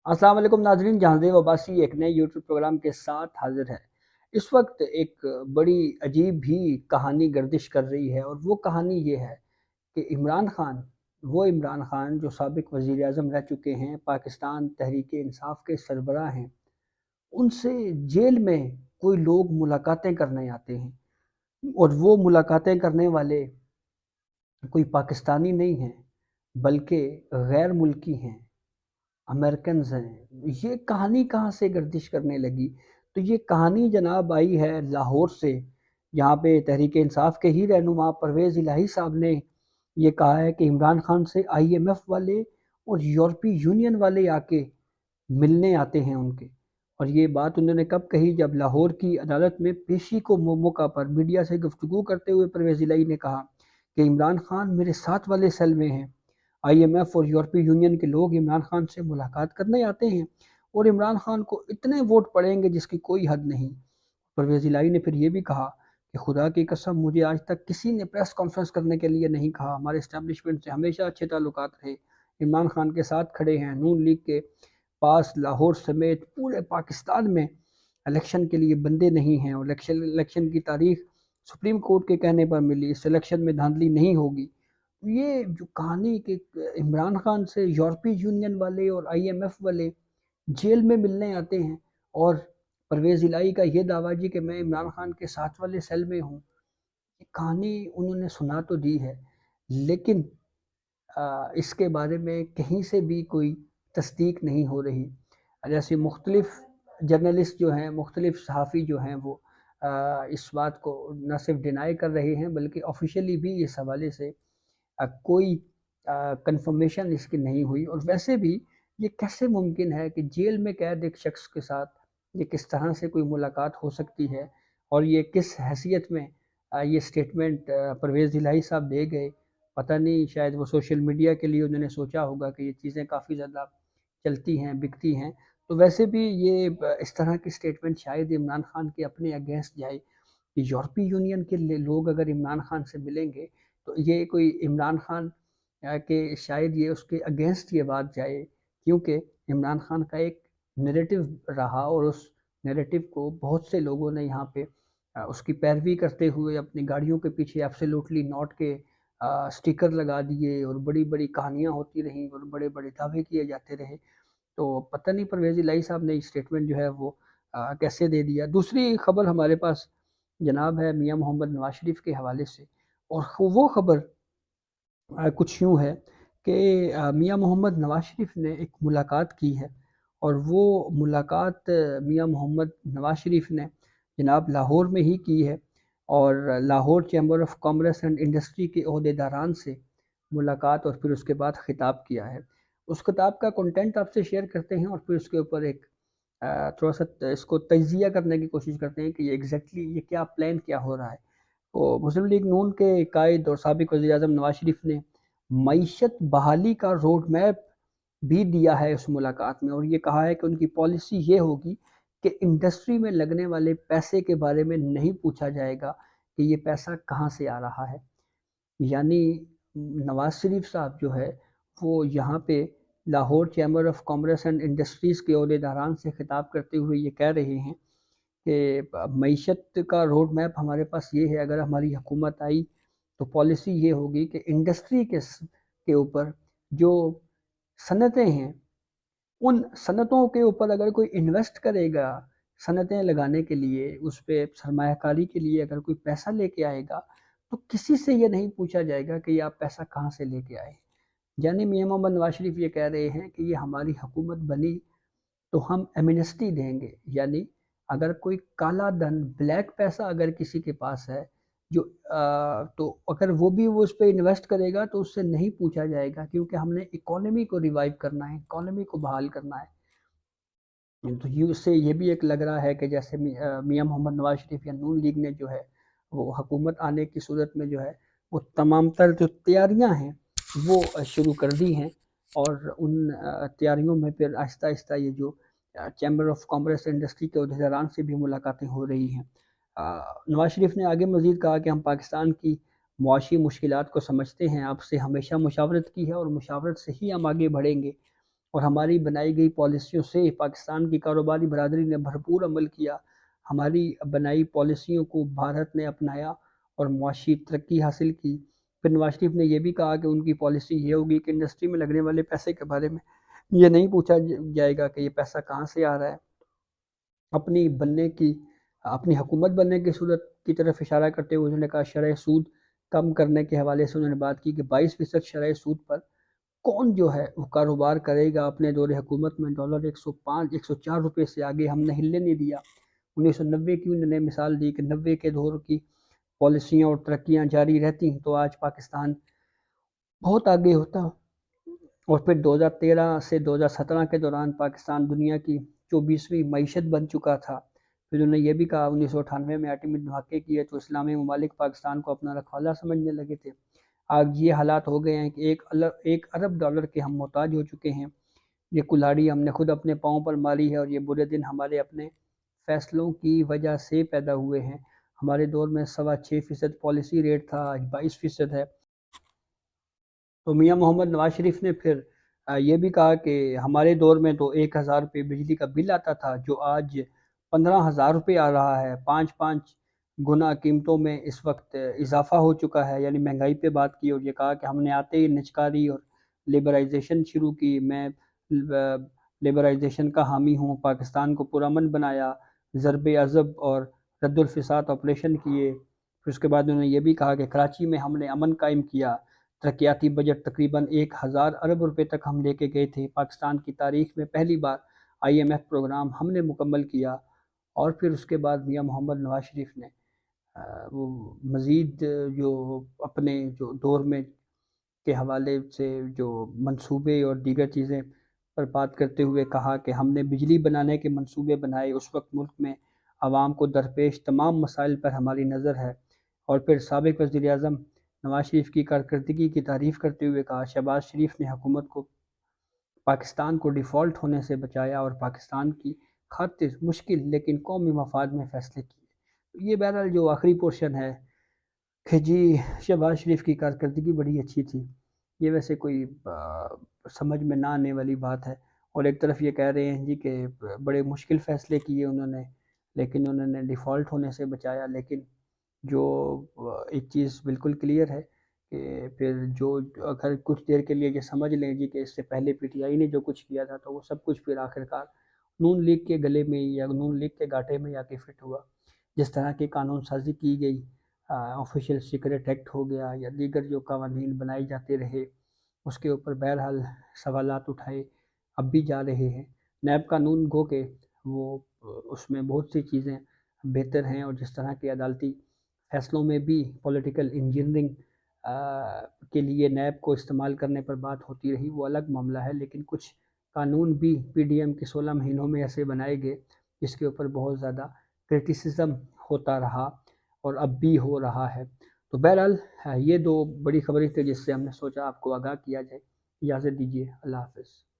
अस्सलाम वालेकुम नाजरीन, जहांज़ेब अब्बासी एक नए यूट्यूब प्रोग्राम के साथ हाजिर है। इस वक्त एक बड़ी अजीब भी कहानी गर्दिश कर रही है और वो कहानी ये है कि इमरान खान जो साबिक वज़ीर आज़म रह चुके हैं, पाकिस्तान तहरीक इंसाफ के सरबराह हैं, उनसे जेल में कोई लोग मुलाकातें करने आते हैं और वो मुलाकातें करने वाले कोई पाकिस्तानी नहीं हैं बल्कि गैर मुल्की हैं, अमेरिकन्स हैं। ये कहानी कहाँ से गर्दिश करने लगी? तो ये कहानी जनाब आई है लाहौर से। यहाँ पे तहरीक इंसाफ के ही रहनुमा परवेज़ इलाही साहब ने ये कहा है कि इमरान खान से आईएमएफ वाले और यूरोपीय यूनियन वाले आके मिलने आते हैं उनके। और ये बात उन्होंने कब कही, जब लाहौर की अदालत में पेशी को मौका पर मीडिया से गुफ्तगू करते हुए परवेज़ इलाही ने कहा कि इमरान खान मेरे साथ वाले सेल में हैं। आईएमएफ और यूरोपीय यूनियन के लोग इमरान खान से मुलाकात करने आते हैं और इमरान खान को इतने वोट पड़ेंगे जिसकी कोई हद नहीं। परवेज़ इलाही ने फिर ये भी कहा कि खुदा की कसम, मुझे आज तक किसी ने प्रेस कॉन्फ्रेंस करने के लिए नहीं कहा। हमारे इस्टेब्लिशमेंट से हमेशा अच्छे ताल्लुकात रहे, इमरान खान के साथ खड़े हैं। नून लीग के पास लाहौर समेत पूरे पाकिस्तान में इलेक्शन के लिए बंदे नहीं हैं और इलेक्शन की तारीख सुप्रीम कोर्ट के कहने पर मिली। इस इलेक्शन में धांधली नहीं होगी। ये जो कहानी कि इमरान खान से यूरोपीय यूनियन वाले और आईएमएफ वाले जेल में मिलने आते हैं और परवेज़ इलाही का ये दावा जी कि मैं इमरान खान के साथ वाले सेल में हूँ, ये कहानी उन्होंने सुना तो दी है, लेकिन इसके बारे में कहीं से भी कोई तस्दीक नहीं हो रही। जैसे मुख्तलिफ जर्नलिस्ट जो हैं, मुख्तलिफ सहाफ़ी जो हैं, वो इस बात को न सिर्फ डिनाई कर रहे हैं बल्कि ऑफिशियली भी इस हवाले से कोई कंफर्मेशन इसकी नहीं हुई। और वैसे भी ये कैसे मुमकिन है कि जेल में कैद एक शख्स के साथ ये किस तरह से कोई मुलाकात हो सकती है और ये किस हैसियत में ये स्टेटमेंट परवेज़ इलाही साहब दे गए। पता नहीं, शायद वो सोशल मीडिया के लिए उन्होंने सोचा होगा कि ये चीज़ें काफ़ी ज़्यादा चलती हैं, बिकती हैं। तो वैसे भी ये इस तरह की स्टेटमेंट शायद इमरान खान के अपने अगेंस्ट जाए कि यूरोपीय यूनियन के लोग अगर इमरान खान से मिलेंगे तो ये कोई इमरान खान के शायद ये उसके अगेंस्ट ये बात जाए, क्योंकि इमरान खान का एक नैरेटिव रहा और उस नैरेटिव को बहुत से लोगों ने यहाँ पे उसकी पैरवी करते हुए अपनी गाड़ियों के पीछे एब्सोल्युटली नॉट के स्टिकर लगा दिए और बड़ी बड़ी कहानियाँ होती रहीं और बड़े बड़े दावे किए जाते रहे। तो पता नहीं परवेज़ इलाही साहब ने स्टेटमेंट जो है वो कैसे दे दिया। दूसरी खबर हमारे पास जनाब है मियाँ मोहम्मद नवाज शरीफ के हवाले से, और वो खबर कुछ यूँ है कि मियाँ मोहम्मद नवाज शरीफ ने एक मुलाकात की है और वो मुलाकात मियाँ मोहम्मद नवाज शरीफ ने जनाब लाहौर में ही की है और Lahore chamber of commerce and industry के अहदेदारान से मुलाकात और फिर उसके बाद ख़िताब किया है। उस खिताब का कंटेंट आपसे शेयर करते हैं और फिर उसके ऊपर एक थोड़ा सा इसको तजिया करने की कोशिश करते हैं कि ये एग्जैक्टली ये क्या प्लान क्या हो रहा है। तो मुस्लिम लीग नून के कायद और साबिक वज़ीर आज़म नवाज शरीफ ने मईशत बहाली का रोड मैप भी दिया है उस मुलाकात में और ये कहा है कि उनकी पॉलिसी ये होगी कि इंडस्ट्री में लगने वाले पैसे के बारे में नहीं पूछा जाएगा कि ये पैसा कहाँ से आ रहा है। यानी नवाज शरीफ साहब जो है वो यहाँ पे Lahore chamber of commerce and industries के अहदेदारान से खिताब करते हुए ये कह रहे हैं कि मईशत का रोड मैप हमारे पास ये है, अगर हमारी हुकूमत आई तो पॉलिसी ये होगी कि इंडस्ट्री के ऊपर जो सनतें हैं, उन सनतों के ऊपर अगर कोई इन्वेस्ट करेगा सनतें लगाने के लिए, उस पे सरमायाकारी के लिए अगर कोई पैसा लेके आएगा तो किसी से ये नहीं पूछा जाएगा कि ये आप पैसा कहाँ से लेके आए। यानी मियाँ मोहम्मद नवाज शरीफ ये कह रहे हैं कि ये हमारी हुकूमत बनी तो हम एमनेस्टी देंगे। यानी अगर कोई काला धन, ब्लैक पैसा अगर किसी के पास है जो तो अगर वो उस पे इन्वेस्ट करेगा तो उससे नहीं पूछा जाएगा, क्योंकि हमने इकोनॉमी को रिवाइव करना है, इकोनॉमी को बहाल करना है। तो ये उससे ये भी एक लग रहा है कि जैसे मियाँ मोहम्मद नवाज शरीफ या नून लीग ने जो है वो हुकूमत आने की सूरत में जो है वो तमाम तर जो तैयारियां हैं वो शुरू कर दी हैं और उन तैयारियों में फिर आहिस्ता आहिस्ता ये जो चैम्बर ऑफ कॉमर्स इंडस्ट्री के अहदेदारान से भी मुलाकातें हो रही हैं। नवाज शरीफ ने आगे मज़ीद कहा कि हम पाकिस्तान की मुआशी मुश्किलात को समझते हैं, आपसे हमेशा मुशावरत की है और मुशावरत से ही हम आगे बढ़ेंगे اور ہماری بنائی گئی پالیسیوں سے پاکستان کی کاروباری برادری نے بھرپور عمل کیا۔ ہماری بنائی پالیسیوں کو بھارت نے اپنایا اور معاشی ترقی حاصل کی۔ پھر نواز شریف نے یہ بھی کہا کہ ان کی پالیسی یہ ہوگی کہ انڈسٹری میں لگنے والے پیسے کے بارے میں یہ نہیں پوچھا جائے گا کہ یہ پیسہ کہاں سے آ رہا ہے۔ اپنی حکومت بننے کی صورت کی طرف اشارہ کرتے ہوئے انہوں نے کہا شرح سود کم کرنے کے حوالے سے انہوں نے بات کی کہ 22% شرح سود پر کون جو ہے وہ کاروبار کرے گا۔ اپنے دور حکومت میں ڈالر 104 روپے سے آگے ہم نے ہلنے نہیں دیا۔ 1990 کی انہوں نے مثال دی کہ 90 کے دور کی پالیسیاں اور ترقیاں جاری رہتی تو آج پاکستان بہت آگے ہوتا۔ اور پھر 2013 سے 2017 کے دوران پاکستان دنیا کی 24ویں معیشت بن چکا تھا۔ پھر انہوں نے یہ بھی کہا 1998 میں ایٹمی دھماکے کیے تو اسلامی ممالک پاکستان کو اپنا رکھوالہ سمجھنے لگے تھے۔ آج یہ حالات ہو گئے ہیں کہ 1 ارب ڈالر کے ہم محتاج ہو چکے ہیں۔ یہ کلاڑی ہم نے خود اپنے پاؤں پر ماری ہے اور یہ برے دن ہمارے اپنے فیصلوں کی وجہ سے پیدا ہوئے ہیں۔ ہمارے دور میں 6.25% پالیسی ریٹ تھا، آج 22% ہے۔ تو میاں محمد نواز شریف نے پھر یہ بھی کہا کہ ہمارے دور میں تو 1000 روپے بجلی کا بل آتا تھا جو آج 15,000 روپے آ رہا ہے۔ 5 گنا قیمتوں میں اس وقت اضافہ ہو چکا ہے، یعنی مہنگائی پہ بات کی اور یہ کہا کہ ہم نے آتے ہی نجکاری اور لیبرائزیشن شروع کی۔ میں لیبرائزیشن کا حامی ہوں۔ پاکستان کو پرامن بنایا، ضرب عضب اور رد الفساد آپریشن کیے۔ پھر اس کے بعد انہوں نے یہ بھی کہا کہ کراچی میں ہم نے امن قائم کیا۔ ترقیاتی بجٹ تقریباً 1000 ارب روپے تک ہم لے کے گئے تھے۔ پاکستان کی تاریخ میں پہلی بار IMF پروگرام ہم نے مکمل کیا۔ اور پھر اس کے بعد میاں محمد نواز شریف نے وہ مزید جو اپنے جو دور میں کے حوالے سے جو منصوبے اور دیگر چیزیں پر بات کرتے ہوئے کہا کہ ہم نے بجلی بنانے کے منصوبے بنائے۔ اس وقت ملک میں عوام کو درپیش تمام مسائل پر ہماری نظر ہے۔ اور پھر سابق وزیر اعظم نواز شریف کی کارکردگی کی تعریف کرتے ہوئے کہا شہباز شریف نے حکومت کو پاکستان کو ڈیفالٹ ہونے سے بچایا اور پاکستان کی خاطر مشکل لیکن قومی مفاد میں فیصلے کیے۔ یہ بہرحال جو آخری پورشن ہے کہ جی شہباز شریف کی کارکردگی بڑی اچھی تھی، یہ ویسے کوئی سمجھ میں نہ آنے والی بات ہے۔ اور ایک طرف یہ کہہ رہے ہیں جی کہ بڑے مشکل فیصلے کیے انہوں نے لیکن انہوں نے ڈیفالٹ ہونے سے بچایا۔ لیکن جو ایک چیز بالکل کلیئر ہے کہ پھر جو اگر کچھ دیر کے لیے یہ سمجھ لیں جی کہ اس سے پہلے PTI نے جو کچھ کیا تھا تو وہ سب کچھ پھر آخرکار نون لیگ کے گلے میں یا نون لیگ کے گاٹے میں آ کے فٹ ہوا۔ جس طرح کی قانون سازی کی گئی، آفیشیل سیکریٹ ایکٹ ہو گیا یا دیگر جو قوانین بنائے جاتے رہے، اس کے اوپر بہرحال سوالات اٹھائے اب بھی جا رہے ہیں۔ نیب قانون گو کہ وہ اس میں بہت سی چیزیں بہتر ہیں، اور جس طرح کے عدالتی فیصلوں میں بھی پولیٹیکل انجینئرنگ کے لیے نیب کو استعمال کرنے پر بات ہوتی رہی، وہ الگ معاملہ ہے۔ لیکن کچھ قانون بھی PDM کے 16 مہینوں میں ایسے بنائے گئے جس کے اوپر بہت زیادہ کرٹیسزم ہوتا رہا اور اب بھی ہو رہا ہے۔ تو بہرحال یہ دو بڑی خبریں تھیں جس سے ہم نے سوچا آپ کو آگاہ کیا جائے۔ اجازت دیجیے، اللہ حافظ۔